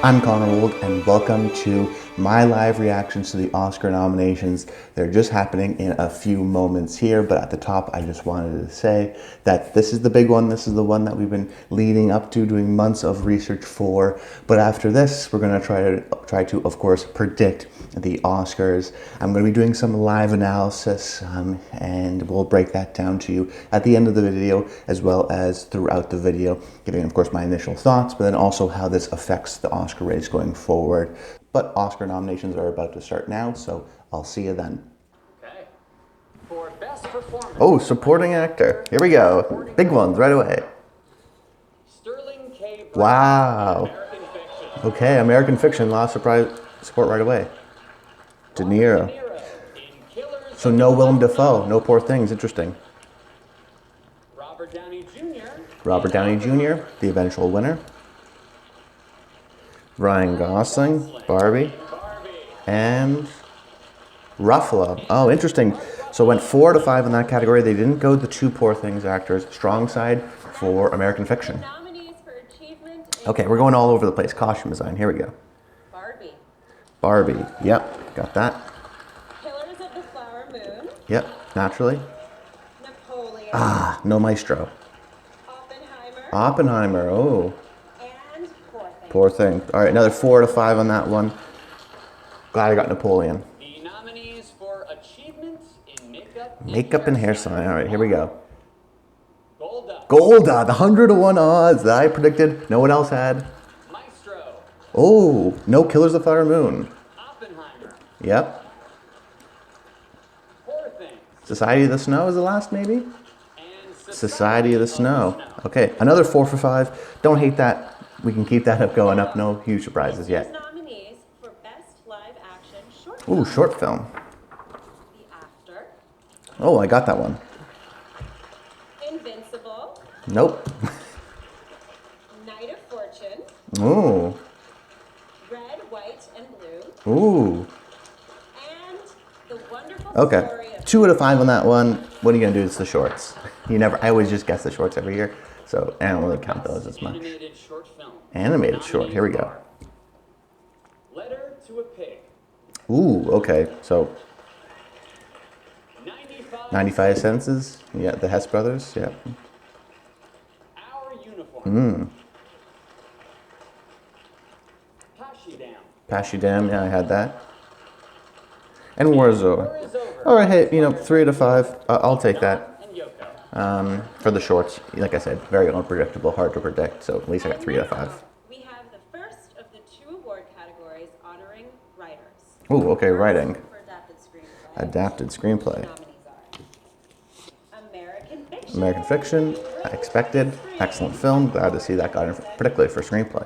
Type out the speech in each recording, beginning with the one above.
I'm Connor Wold, and welcome to my live reactions to the Oscar nominations. They're just happening in a few moments here, but at the top, I just wanted to say that this is the big one. This is the one that we've been leading up to, doing months of research for. But after this, we're going to try to, of course, predict the Oscars. I'm going to be doing some live analysis, and we'll break that down to you at the end of the video, as well as throughout the video, giving, of course, my initial thoughts, but then also how this affects the Oscar race going forward. But Oscar nominations are about to start now, so I'll see you then. Okay. For best performance. Oh, supporting actor. Here we go. Big ones right away. Sterling K. Brown, Wow. American Fiction. Okay, American Fiction. Lost surprise support right away. De Niro. In Killers So of no the Willem Flower Dafoe. Moon. No Poor Things. Interesting. Robert Downey Jr. Robert Downey Jr., the eventual winner. Ryan Gosling, Barbie, Barbie. and Ruffalo. Oh, interesting. So it went 4 to 5 in that category. They didn't go the two Poor Things actors. Strong side for American Fiction. Nominees for achievement in Okay, we're going all over the place. Costume design. Here we go. Barbie, Barbie. Yep, got that. Killers of the Flower Moon, Yep, naturally. Napoleon, Ah, no Maestro. Oppenheimer, Oppenheimer. Oh, and Poor Things. Poor Thing. All right, another 4 to 5 on that one. Glad I got Napoleon. The nominees for achievement in makeup. Makeup and hairstyling. All right, here we go. Golda. Golda, the 100 to 1 odds that I predicted. No one else had. Maestro. Oh, no Killers of the Flower Moon. Oppenheimer. Yep. Poor Things. Society of the Snow is the last, maybe? And Society of the Snow. Okay, another 4 for 5. Don't hate that. We can keep that up going up. No huge surprises There's yet. nominees for Best Live Action Short Ooh, Film, short film. The Actor, Oh, I got that one. Invincible, Nope. Night of Fortune, Ooh. Red, White, and Blue, Ooh. and The Wonderful Okay. Story of 2 out of 5 on that one. What are you gonna do? It's the shorts. I always just guess the shorts every year, so I don't really count those as much. Animated short film. Animated short. Here we go. Letter to a Pig. Ooh. Okay. So 95. 95 Senses. Yeah, the Hess brothers. Yeah. Our Uniform. Hmm. Passchedam. Passchedam. Yeah, I had that. And Warzone. War is over. All right. Hey, 3 to 5. I'll take that. And Yoko. For the shorts, like I said, very unpredictable, hard to predict. So at least I got 3 out of 5. We have the first of the 2 award categories honoring writers. Ooh. Okay. Writing. For adapted screenplay. Adapted screenplay. Nominees are American Fiction. American Fiction. I expected. Excellent film. Glad to see that got in, particularly for screenplay.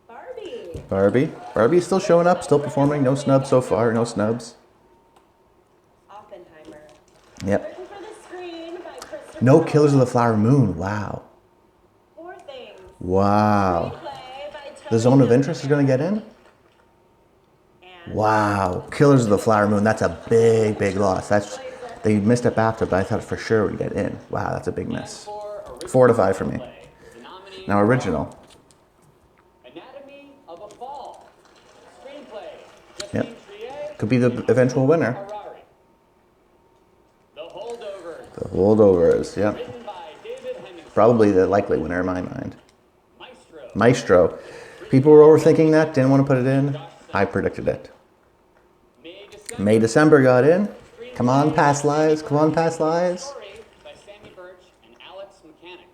Barbie. Barbie. Barbie's still showing up, still performing. No snubs so far. No snubs. Oppenheimer. Yep. Written for the screen by Christopher No Killers of the Flower Moon. Wow. Poor Things. Wow. Screenplay by The Tony Zone of Gilroy. Interest is going to get in? And Wow. Killers of the Flower Moon. That's a big, big loss. They missed it BAFTA, but I thought for sure we'd get in. Wow, that's a big miss. For original 4 to 5 for me. screenplay, the nominees Now original. Anatomy of a Fall. Screenplay. Yep. Justine Triet. Could be the eventual winner. Harari. The Holdovers. The Holdovers. Yep. Written by David Hemmingson. Probably the likely winner in my mind. Maestro. Maestro. People were overthinking that, didn't want to put it in. I predicted it. May December got in. Come on, Past Lives. Come on, Past Lives. Story by Sammy Birch and Alex Mechanic.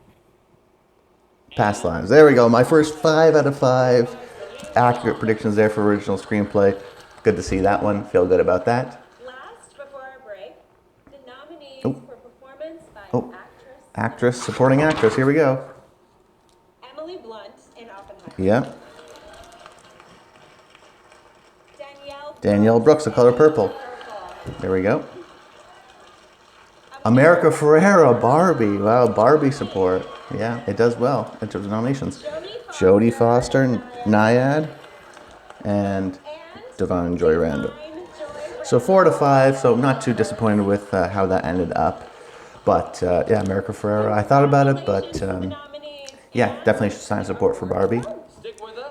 Past Lives. There we go. My first 5 out of 5 accurate predictions there for original screenplay. Good to see that one. Feel good about that. last, before our break, the nominees Oh. for performance by Oh. actress Actress, supporting actress. Here we go. Emily Blunt in Oppenheimer. Yeah. Danielle Brooks, The Color Purple. There we go. America Ferrera, Barbie. Wow, Barbie support. Yeah, it does well in terms of nominations. Jodie Foster, Nyad, and Divine Joy Randall. So 4 to 5, so not too disappointed with how that ended up. But yeah, America Ferrera, I thought about it, but yeah, definitely sign support for Barbie.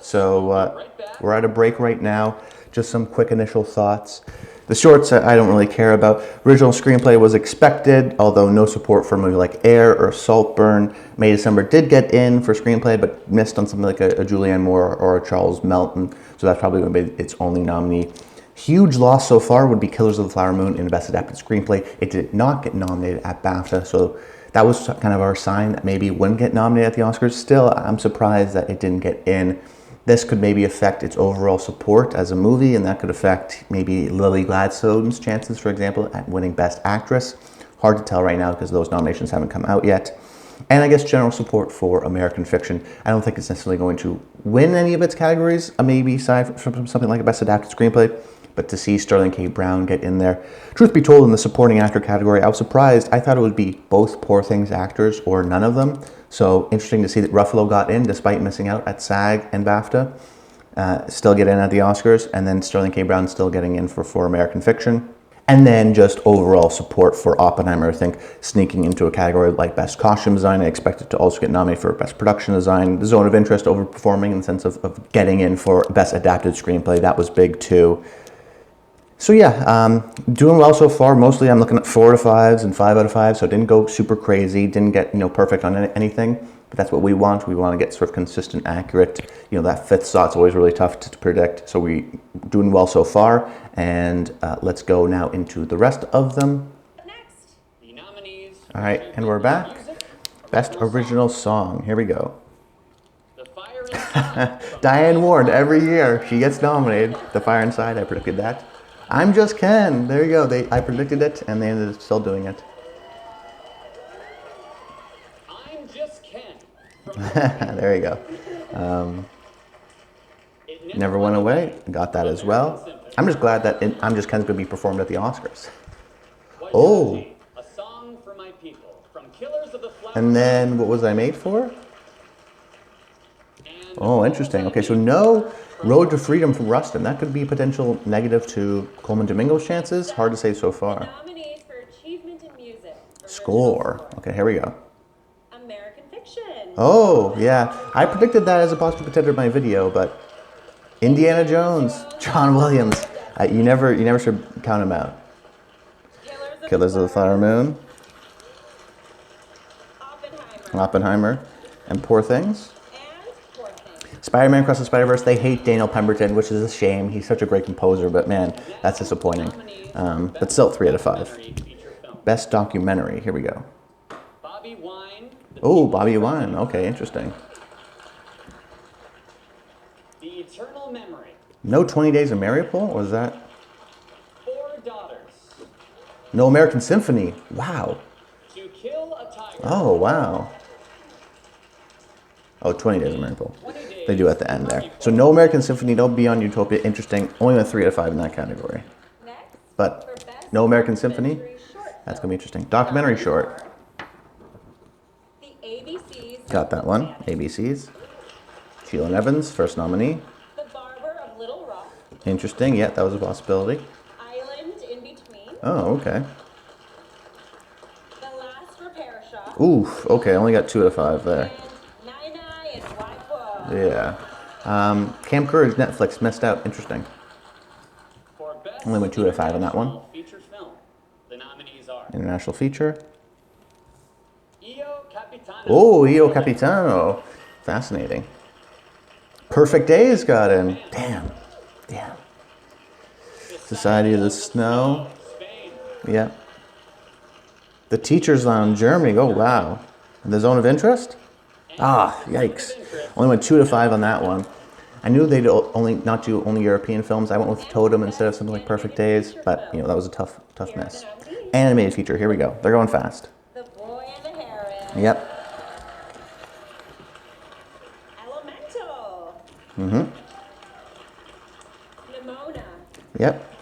So we're at a break right now. Just some quick initial thoughts. The shorts I don't really care about. Original screenplay was expected, although no support for a movie like Air or Saltburn. May December did get in for screenplay, but missed on something like a Julianne Moore or a Charles Melton. So that's probably going to be its only nominee. Huge loss so far would be Killers of the Flower Moon in Best Adapted Screenplay. It did not get nominated at BAFTA, so that was kind of our sign that maybe it wouldn't get nominated at the Oscars. Still, I'm surprised that it didn't get in. This could maybe affect its overall support as a movie, and that could affect maybe Lily Gladstone's chances, for example, at winning Best Actress. Hard to tell right now because those nominations haven't come out yet. And I guess general support for American Fiction. I don't think it's necessarily going to win any of its categories, maybe aside from something like a Best Adapted Screenplay. But to see Sterling K. Brown get in there. Truth be told, in the supporting actor category, I was surprised. I thought it would be both Poor Things actors or none of them. So interesting to see that Ruffalo got in despite missing out at SAG and BAFTA. Still get in at the Oscars. And then Sterling K. Brown still getting in for American Fiction. And then just overall support for Oppenheimer, I think, sneaking into a category like Best Costume Design. I expect it to also get nominated for Best Production Design. The Zone of Interest overperforming in the sense of getting in for Best Adapted Screenplay. That was big too. So yeah, doing well so far. Mostly I'm looking at 4 out of 5s and 5 out of 5, so it didn't go super crazy, didn't get perfect on anything, but that's what we want. We want to get sort of consistent, accurate. That fifth slot's always really tough to predict, so we doing well so far, and let's go now into the rest of them. Next. The nominees. All right, and we're back. Best Original Song, here we go. The Fire Inside. Diane Ward, every year she gets nominated. The Fire Inside, I predicted that. I'm Just Ken. There you go. I predicted it, and they ended up still doing it. I'm Just Ken. There you go. Never Went Away. Got that as well. I'm just glad that I'm Just Ken's going to be performed at the Oscars. Oh. A Song for My People from Killers of the Flower And then what was I made for? Oh, interesting. Okay, so no Road to Freedom from Rustin. That could be potential negative to Coleman Domingo's chances. Hard to say so far. Nominees for Achievement in Music. Score. Okay, here we go. American Fiction. Oh, yeah. I predicted that as a possible contender in my video, but Indiana Jones, John Williams. You never should count him out. Killers of the Flower Moon, Oppenheimer, and Poor Things. Spider-Man Across the Spider-Verse, they hate Daniel Pemberton, which is a shame. He's such a great composer, but man, that's disappointing. But still 3 out of 5. Best Documentary, here we go. Bobby Wine. Oh, Bobby Wine, okay, interesting. The Eternal Memory. No 20 Days of Mariupol, was that? 4 Daughters. No American Symphony, wow. To Kill a Tiger. Oh, wow. Oh, 20 Days of Mariupol. They do at the end there. So no American Symphony, no Beyond Utopia, interesting. Only went 3 out of 5 in that category. Next. But no American Symphony, that's going to be interesting. Documentary short. The ABCs. Got that one. ABCs. Sheila Evans, first nominee. The Barber of Little Rock. Interesting. Yeah, that was a possibility. Island in Between. Oh, okay. The Last Repair Shop. Oof. Okay, only got 2 out of 5 there. And Nine and Waipua. Yeah. Camp Courage, Netflix, missed out. Interesting. For Best Only went 2 out of 5 on that one. International Feature Film. The nominees are International feature. Io Capitano. Oh, Io Capitano. Fascinating. Perfect Days got in. Damn. Society of the Snow. Spain. Yeah. The Teacher's Lounge, Germany. Oh, wow. The Zone of Interest? Ah, yikes. Only went 2 out of 5 on that one. I knew they'd not do only European films. I went with Totem instead of something like Perfect Days, but that was a tough miss. Animated feature, here we go. They're going fast. The Boy and the Heron. Yep. Elemental. Mm-hmm. Nimona. Yep.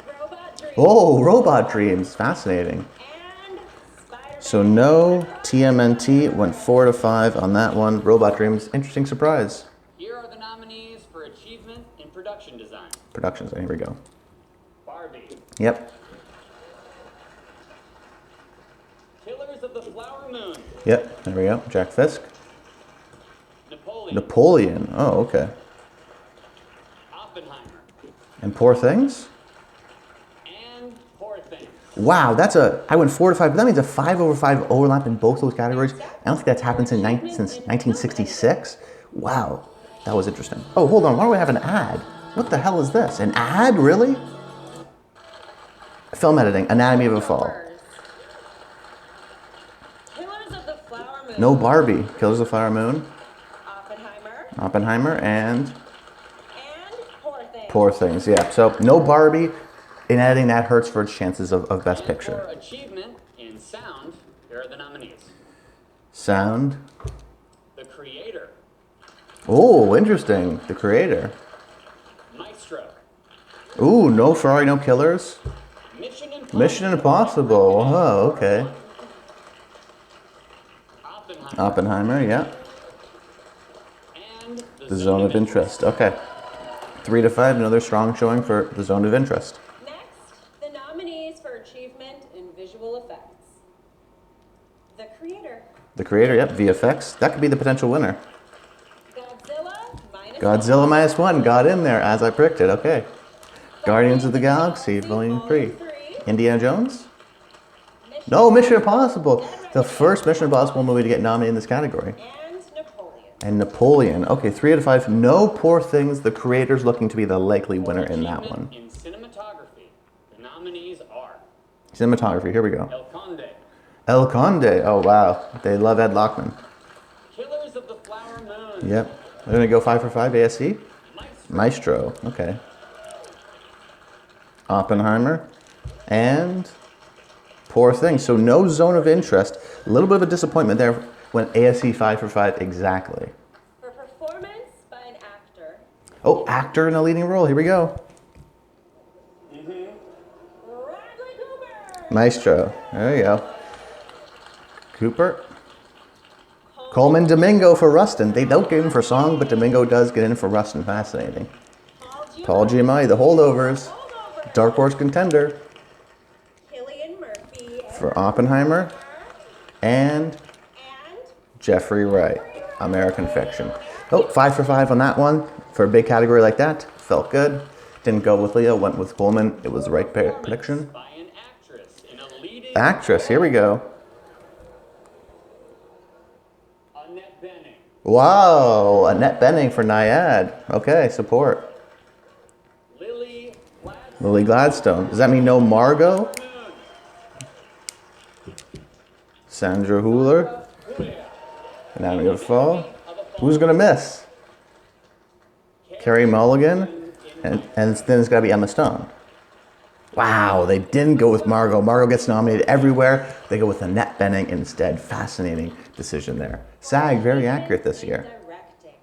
Robot Dreams. Oh, Robot Dreams. Fascinating. And Spider-Man. So no TMNT, went 4 out of 5 on that one. Robot Dreams, interesting surprise. Here are the nominees for Achievement in Production Design. Productions, here we go. Barbie. Yep. Killers of the Flower Moon. Yep, there we go. Jack Fisk. Napoleon. Napoleon. Oh, okay. Oppenheimer. And Poor Things? And Poor Things. Wow, I went 4 to 5, but that means a 5/5 overlap in both those categories. I don't think that's happened since 1966. Wow, that was interesting. Oh, hold on, why do we have an ad? What the hell is this? An ad, really? Film editing, Anatomy of a Fall. Killers of the Flower Moon. No Barbie, Killers of the Flower Moon, Oppenheimer. and And Poor Things. Poor Things, yeah. So no Barbie. In editing, that hurts for its chances of Best And Picture. for achievement in sound, here are the nominees. Sound. The Creator. Oh, interesting. The Creator. Maestro. Ooh, no Ferrari, no Killers. Mission Impossible. Mission Impossible. Oh, okay. Oppenheimer. Oppenheimer, yeah. And The Zone of Interest. Okay. 3 to 5, another strong showing for The Zone of Interest. Next, the nominees for achievement in visual effects. The Creator. The Creator, yep. VFX. That could be the potential winner. Godzilla -1 got in there as I predicted. Okay. Guardians of the Galaxy, Volume 3. Indiana Jones? No, Mission Impossible. The first Mission Impossible movie to get nominated in this category. And Napoleon. And Napoleon. Okay, 3 out of 5. No Poor Things. The Creator's looking to be the likely winner in that one. In cinematography, the nominees are Cinematography, here we go. El Conde, El Conde. Oh, wow. They love Ed Lockman. Killers of the Flower Moon, Yep. They're going to go 5 for 5, ASC. Maestro, Maestro. Okay. Oppenheimer. And Poor Things. So no Zone of Interest. A little bit of a disappointment there when ASC 5 for 5 exactly. For performance by an actor. Oh, actor in a leading role. Here we go. Bradley Cooper. Maestro. There you go. Cooper. Coleman Domingo for Rustin. They don't get him for song, but Domingo does get in for Rustin. Fascinating. Paul Giamatti, The Holdovers. Dark Horse contender Cillian Murphy. for Oppenheimer. And And Jeffrey Wright, American Fiction. Oh, 5 for 5 on that one. For a big category like that, felt good. Didn't go with Leo, went with Coleman. It was the right prediction. by an actress in a leading Actress, here we go. Annette Bening, Wow, Annette Bening for Naiad. Okay, support. Lily Gladstone, Lily Gladstone. Does that mean no Margot? Sandra Hüller. Anatomy of a Fall. Who's gonna miss? Carey Mulligan. And then it's gotta be Emma Stone. Wow, they didn't go with Margot. Margot gets nominated everywhere. They go with Annette Bening instead. Fascinating decision there. SAG, very accurate this year. directing.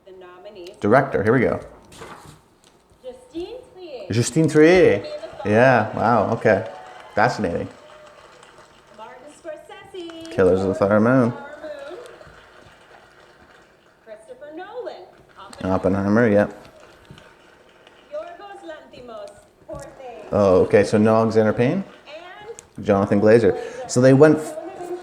The nominees. Director, here we go. Justine Triet. Justine Triet. Yeah, wow, okay. Fascinating. Martin Scorsese. Killers of the Flower Moon. Christopher Nolan. Oppenheimer, yep. Yorgos Lanthimos. Poor Things. Oh, okay, so no Alexander Payne? And Jonathan Glazer. So they went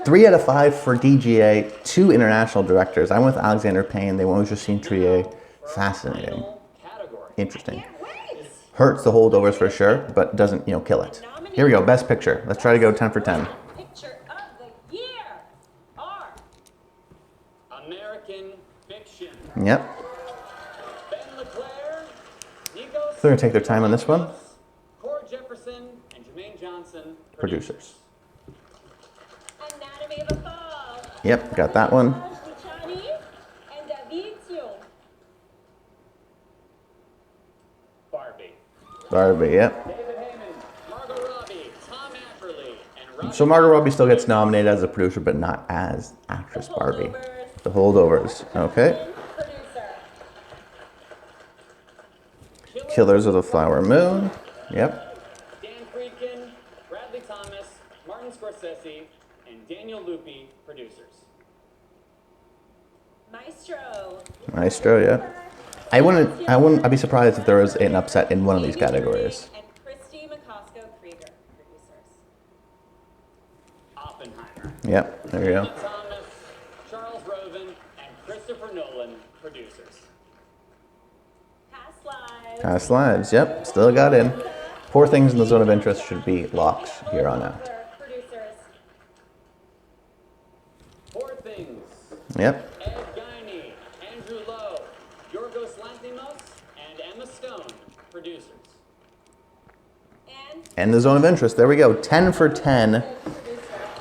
3 out of 5 for DGA, 2 international directors. I went with Alexander Payne, they went with Justine Triet. Fascinating. final category. Interesting. can't wait. Hurts the holdovers for sure, but doesn't, kill it. Here we go, best picture. Let's try to go 10 for 10. Picture of the year are American Fiction, Yep. Ben Leclerc, Nikos They're gonna take their time on this one. Core Jefferson, and Jermaine Johnson, Producers. Anatomy of a Fall. Yep, got that one. Raj Buchani and David Sion. Barbie, Barbie, yep. David Heyman, Margot Robbie, Tom Apperly, and Robbie. So Margot Robbie still gets nominated as a producer, but not as actress Barbie. The Holdovers, okay. Producer. Killers of the Flower Moon, yep. Dan Friedkin, Bradley Thomas, Martin Scorsese, and Daniel Lupi, producers. Maestro. Maestro, yeah. I'd be surprised if there was an upset in one of these categories. And Christy McCosco Krieger, producers. Oppenheimer, Yep, there you go. Thomas, Charles Roven, and Christopher Christopher Nolan, producers. Past lives. Past lives, yep, still got in. Poor Things in the Zone of Interest should be locks here on out. Producers. Poor Things. Yep. Ed Guiney, Andrew Lowe, Yorgos Lanthimos, and Emma Stone, producers. And the Zone of Interest, there we go, 10 for 10.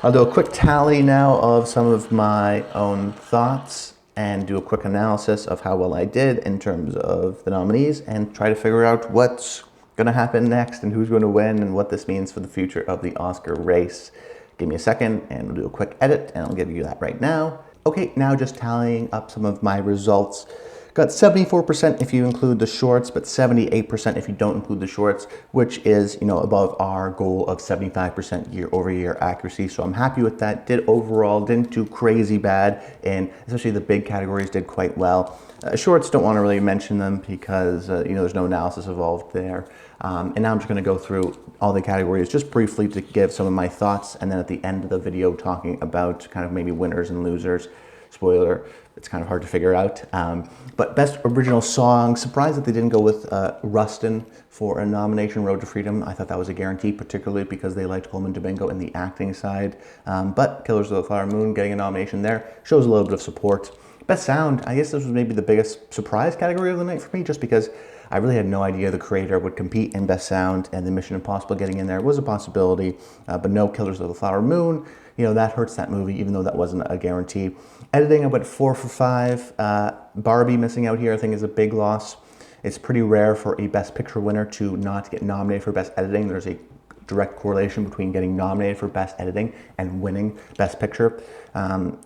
I'll do a quick tally now of some of my own thoughts and do a quick analysis of how well I did in terms of the nominees and try to figure out what's going to happen next and who's going to win and what this means for the future of the Oscar race. Give me a second and we'll do a quick edit and I'll give you that right now. Okay, now just tallying up some of my results. Got 74% if you include the shorts, but 78% if you don't include the shorts, which is, above our goal of 75% year-over-year accuracy. So I'm happy with that. Didn't do crazy bad, and especially the big categories did quite well. Shorts, don't want to really mention them because, there's no analysis involved there. And now I'm just going to go through all the categories just briefly to give some of my thoughts, and then at the end of the video talking about kind of maybe winners and losers. Spoiler, it's kind of hard to figure out. But Best Original Song, surprised that they didn't go with Rustin for a nomination, Road to Freedom. I thought that was a guarantee, particularly because they liked Colman Domingo in the acting side. But Killers of the Flower Moon getting a nomination there shows a little bit of support. Best Sound, I guess this was maybe the biggest surprise category of the night for me, just because I really had no idea the creator would compete in Best Sound, and the Mission Impossible getting in there was a possibility, but no Killers of the Flower Moon. That hurts that movie, even though that wasn't a guarantee. Editing, I went 4 for 5. Barbie missing out here, I think, is a big loss. It's pretty rare for a Best Picture winner to not get nominated for Best Editing. There's a direct correlation between getting nominated for Best Editing and winning Best Picture.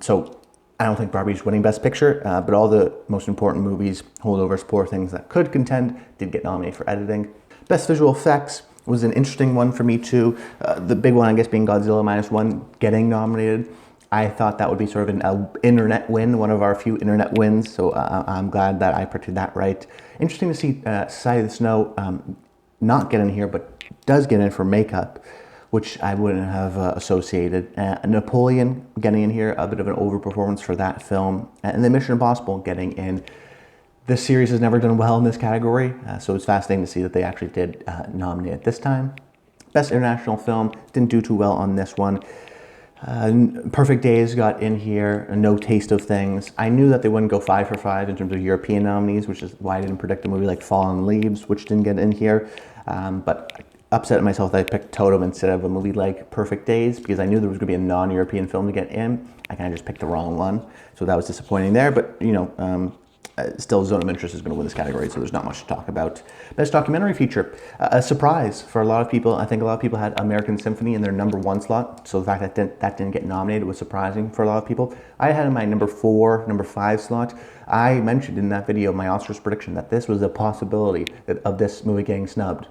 So I don't think Barbie's winning Best Picture, but all the most important movies, Holdovers, Poor Things that could contend, did get nominated for editing. Best Visual Effects was an interesting one for me too. The big one, I guess, being Godzilla -1 getting nominated. I thought that would be sort of an internet win, one of our few internet wins, so I'm glad that I predicted that right. Interesting to see Society of the Snow not get in here, but does get in for makeup, which I wouldn't have associated. Napoleon getting in here, a bit of an overperformance for that film. And then Mission Impossible getting in. This series has never done well in this category, so it's fascinating to see that they actually did nominate it this time. Best International Film, didn't do too well on this one. Perfect Days got in here, No Taste of Things. I knew that they wouldn't go 5 for 5 in terms of European nominees, which is why I didn't predict a movie like Fallen Leaves, which didn't get in here. But upset at myself that I picked Totem instead of a movie like Perfect Days, because I knew there was going to be a non-European film to get in. I kind of just picked the wrong one, so that was disappointing there. But still, Zone of Interest is going to win this category, so there's not much to talk about. Best Documentary Feature, a surprise for a lot of people. I think a lot of people had American Symphony in their #1 slot, so the fact that that didn't get nominated was surprising for a lot of people. I had in my #4, #5 slot. I mentioned in that video, my Oscars prediction, that this was a possibility of this movie getting snubbed.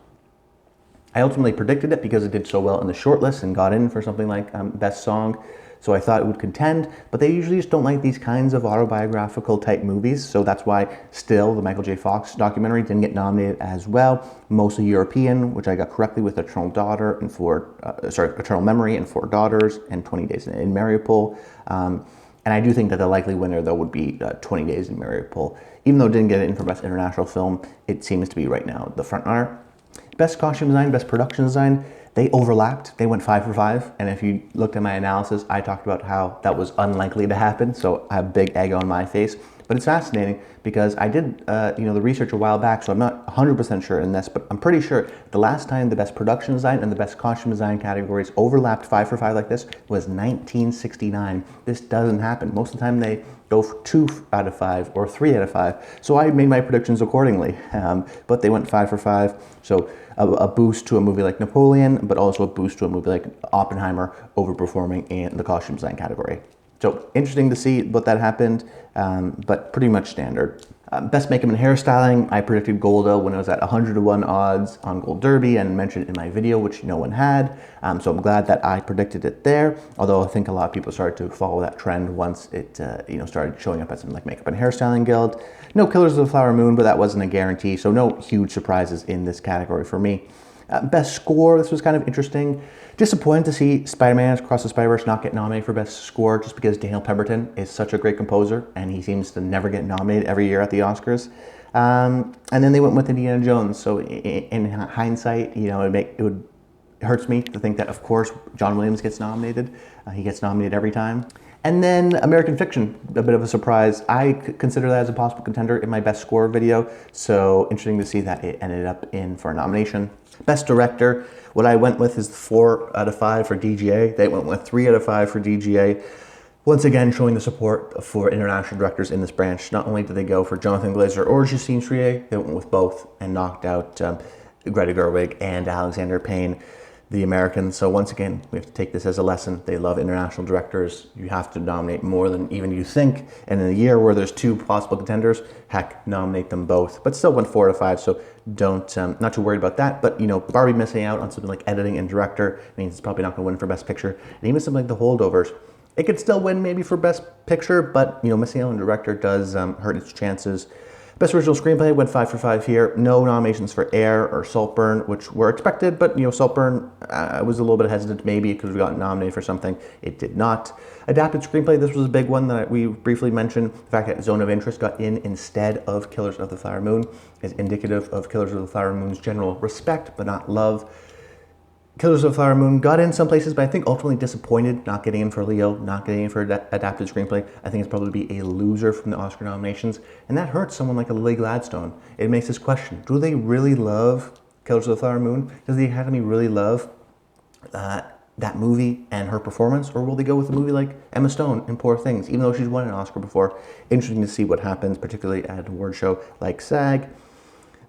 I ultimately predicted it because it did so well in the shortlist and got in for something like Best Song. So I thought it would contend, but they usually just don't like these kinds of autobiographical type movies. So that's why still the Michael J. Fox documentary didn't get nominated as well. Mostly European, which I got correctly with Eternal Memory and Four Daughters and 20 Days in Mariupol. And I do think that the likely winner though would be 20 Days in Mariupol. Even though it didn't get it in for Best International Film, it seems to be right now the front runner. Best Costume Design, Best Production Design, they overlapped. They went 5 for 5. And if you looked at my analysis, I talked about how that was unlikely to happen. So I have a big egg on my face. But it's fascinating because I did the research a while back, so I'm not 100% sure in this, but I'm pretty sure the last time the Best Production Design and the Best Costume Design categories overlapped 5 for 5 like this was 1969. This doesn't happen. Most of the time they go for 2 out of 5 or 3 out of 5. So I made my predictions accordingly, but they went 5 for 5. So a boost to a movie like Napoleon, but also a boost to a movie like Oppenheimer overperforming in the costume design category. So interesting to see what that happened, but pretty much standard. Best Makeup and Hairstyling, I predicted Golda when it was at 100-to-1 odds on Gold Derby and mentioned in my video, which no one had. So I'm glad that I predicted it there. Although I think a lot of people started to follow that trend once it started showing up at something like Makeup and Hairstyling Guild. No Killers of the Flower Moon, but that wasn't a guarantee. So no huge surprises in this category for me. Best score, this was kind of interesting. Disappointed to see Spider-Man Across the Spider-Verse not get nominated for Best Score just because Daniel Pemberton is such a great composer and he seems to never get nominated every year at the Oscars. And then they went with Indiana Jones. So in hindsight, you know, it hurts me to think that, of course, John Williams gets nominated. He gets nominated every time. And then American Fiction, a bit of a surprise. I consider that as a possible contender in my Best Score video. So interesting to see that it ended up in for a nomination. Best Director, what I went with is 4 out of 5 for DGA. They went with 3 out of 5 for DGA. Once again, showing the support for international directors in this branch. Not only did they go for Jonathan Glazer or Justine Triet, they went with both and knocked out Greta Gerwig and Alexander Payne, the Americans. So once again, we have to take this as a lesson. They love international directors. You have to nominate more than even you think. And in a year where there's 2 possible contenders, heck, nominate them both. But still went 4 out of 5, so don't, not too worried about that. But, you know, Barbie missing out on something like editing and director means it's probably not going to win for Best Picture. And even something like The Holdovers, it could still win maybe for Best Picture, but, you know, missing out on director does hurt its chances. Best Original Screenplay went 5 for 5 here. No nominations for Air or Saltburn, which were expected, but, you know, Saltburn, I was a little bit hesitant maybe because we got nominated for something. It did not. Adapted Screenplay, this was a big one that we briefly mentioned. The fact that Zone of Interest got in instead of Killers of the Flower Moon is indicative of Killers of the Flower Moon's general respect, but not love. Killers of the Flower Moon got in some places, but I think ultimately disappointed not getting in for Leo, not getting in for Adapted Screenplay. I think it's probably be a loser from the Oscar nominations, and that hurts someone like a Lily Gladstone. It makes this question, do they really love Killers of the Flower Moon? Does the Academy really love that movie and her performance, or will they go with a movie like Emma Stone in Poor Things, even though she's won an Oscar before? Interesting to see what happens, particularly at an award show like SAG.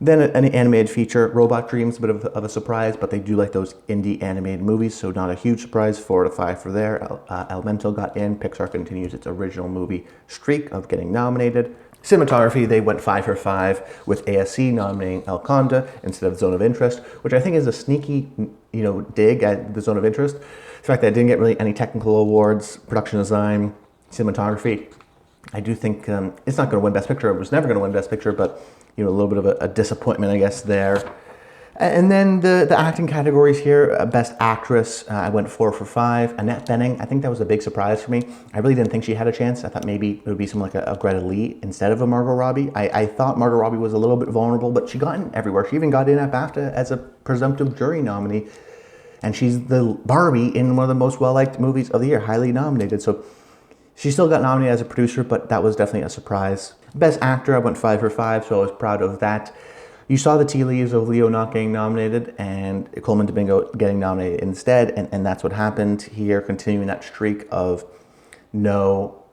Then an animated feature, Robot Dreams, a bit of a surprise, but they do like those indie animated movies, so not a huge surprise. 4 out of 5 for there. Elemental got in. Pixar continues its original movie streak of getting nominated. Cinematography, they went 5 for 5 with ASC nominating El Conda instead of Zone of Interest, which I think is a sneaky, you know, dig at the Zone of Interest. The fact that it didn't get really any technical awards, production design, cinematography. I do think it's not going to win Best Picture. It was never going to win Best Picture, but, you know, a little bit of a disappointment, I guess, there. And then the acting categories here, Best Actress, I went 4 for 5. Annette Bening, I think that was a big surprise for me. I really didn't think she had a chance. I thought maybe it would be someone like a Greta Lee instead of a Margot Robbie. I thought Margot Robbie was a little bit vulnerable, but she got in everywhere. She even got in at BAFTA as a presumptive jury nominee. And she's the Barbie in one of the most well-liked movies of the year, highly nominated. So she still got nominated as a producer, but that was definitely a surprise. Best Actor, I went 5 for 5, so I was proud of that. You saw the tea leaves of Leo not getting nominated and Colman Domingo getting nominated instead, and that's what happened here, continuing that streak of not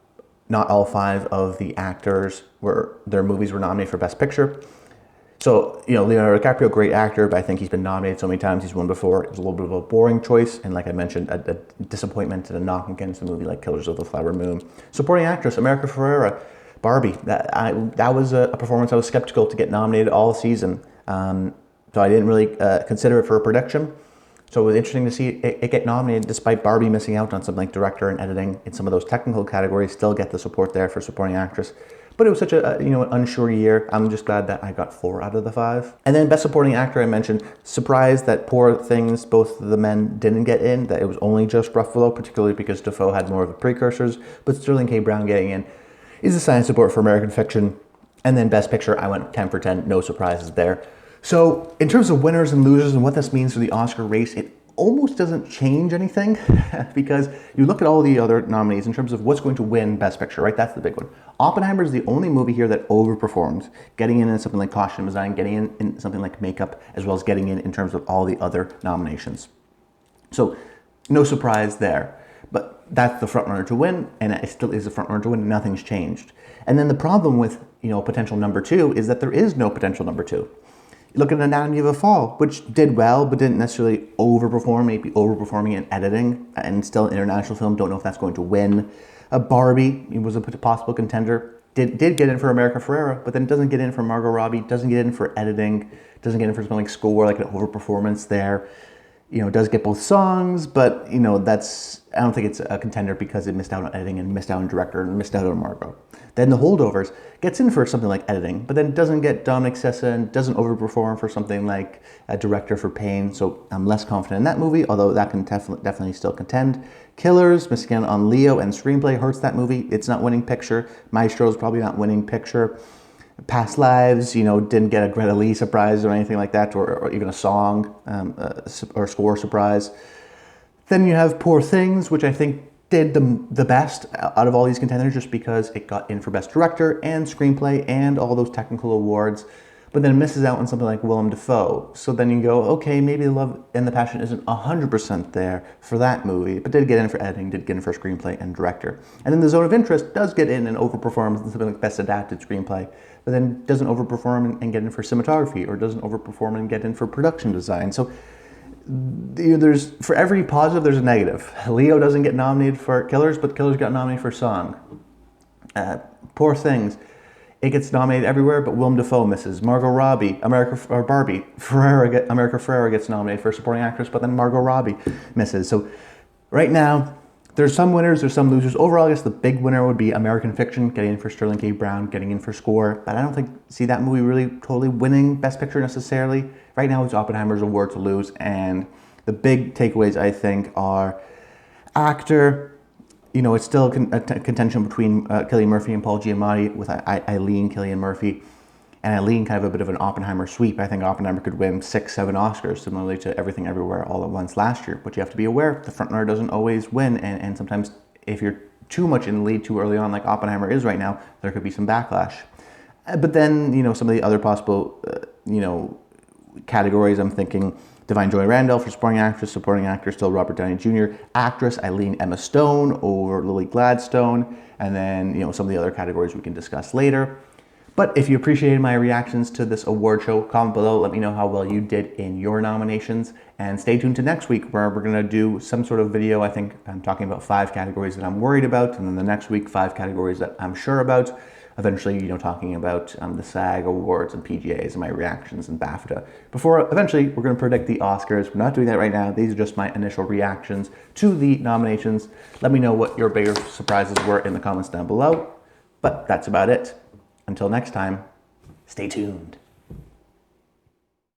all 5 of the actors their movies were nominated for Best Picture. So, you know, Leonardo DiCaprio, great actor, but I think he's been nominated so many times, he's won before. It was a little bit of a boring choice, and like I mentioned, a disappointment and a knock against a movie like Killers of the Flower Moon. Supporting actress, America Ferrera, Barbie. That was a performance I was skeptical to get nominated all season. So I didn't really consider it for a prediction. So it was interesting to see it get nominated despite Barbie missing out on something like director and editing in some of those technical categories, still get the support there for supporting actress. But it was such a an unsure year. I'm just glad that I got 4 out of the 5. And then Best Supporting Actor, I mentioned, surprised that Poor Things, both of the men didn't get in, that it was only just Ruffalo, particularly because Dafoe had more of the precursors. But Sterling K. Brown getting in is a sign of support for American Fiction. And then Best Picture, I went 10 for 10, no surprises there. So in terms of winners and losers and what this means for the Oscar race, it almost doesn't change anything because you look at all the other nominees in terms of what's going to win Best Picture, right? That's the big one. Oppenheimer is the only movie here that overperformed, getting in something like costume design, getting in something like makeup, as well as getting in terms of all the other nominations. So no surprise there. But that's the frontrunner to win, and it still is a frontrunner to win. Nothing's changed. And then the problem with potential number 2 is that there is no potential number 2. Look at Anatomy of a Fall, which did well, but didn't necessarily overperform, maybe overperforming in editing, and still an international film. Don't know if that's going to win. Barbie was a possible contender. Did get in for America Ferrera, but then doesn't get in for Margot Robbie, doesn't get in for editing, doesn't get in for something like score, like an overperformance there. it does get both songs, but I don't think it's a contender because it missed out on editing and missed out on director and missed out on Margot. Then The Holdovers gets in for something like editing, but then it doesn't get Dominic Sessa and doesn't overperform for something like a director for Pain. So I'm less confident in that movie, although that can definitely still contend. Killers, missing out on Leo and screenplay hurts that movie. It's not winning picture. Maestro is probably not winning picture. Past Lives, didn't get a Greta Lee surprise or anything like that, or even a song or score surprise. Then you have Poor Things, which I think did the best out of all these contenders just because it got in for Best Director and Screenplay and all those technical awards, but then misses out on something like Willem Dafoe. So then you go, okay, maybe the love and the passion isn't 100% there for that movie, but did get in for editing, did get in for screenplay and director. And then The Zone of Interest does get in and overperforms in something like Best Adapted Screenplay, but then doesn't overperform and get in for cinematography, or doesn't overperform and get in for production design. So there's, for every positive, there's a negative. Leo doesn't get nominated for Killers, but Killers got nominated for song. Poor Things, it gets nominated everywhere, but Willem Dafoe misses. Margot Robbie, America Ferrera gets nominated for supporting actress, but then Margot Robbie misses. So right now, there's some winners, there's some losers. Overall, I guess the big winner would be American Fiction, getting in for Sterling K. Brown, getting in for score. But I don't see that movie really totally winning Best Picture necessarily. Right now, it's Oppenheimer's award to lose. And the big takeaways, I think, are actor. It's still a contention between Cillian Murphy and Paul Giamatti, with Eileen Cillian Murphy. And Eileen kind of a bit of an Oppenheimer sweep. I think Oppenheimer could win 6, 7 Oscars, similarly to Everything Everywhere All at Once last year. But you have to be aware, the frontrunner doesn't always win. And sometimes if you're too much in the lead too early on, like Oppenheimer is right now, there could be some backlash. But then, some of the other possible, categories, I'm thinking Divine Joy Randolph for supporting actor still Robert Downey Jr., actress Eileen Emma Stone over Lily Gladstone, and then, some of the other categories we can discuss later. But if you appreciated my reactions to this award show, comment below, let me know how well you did in your nominations, and stay tuned to next week where we're going to do some sort of video. I think I'm talking about 5 categories that I'm worried about, and then the next week 5 categories that I'm sure about. Eventually, talking about the SAG Awards and PGAs and my reactions and BAFTA. Before, eventually, we're going to predict the Oscars. We're not doing that right now. These are just my initial reactions to the nominations. Let me know what your bigger surprises were in the comments down below. But that's about it. Until next time, stay tuned.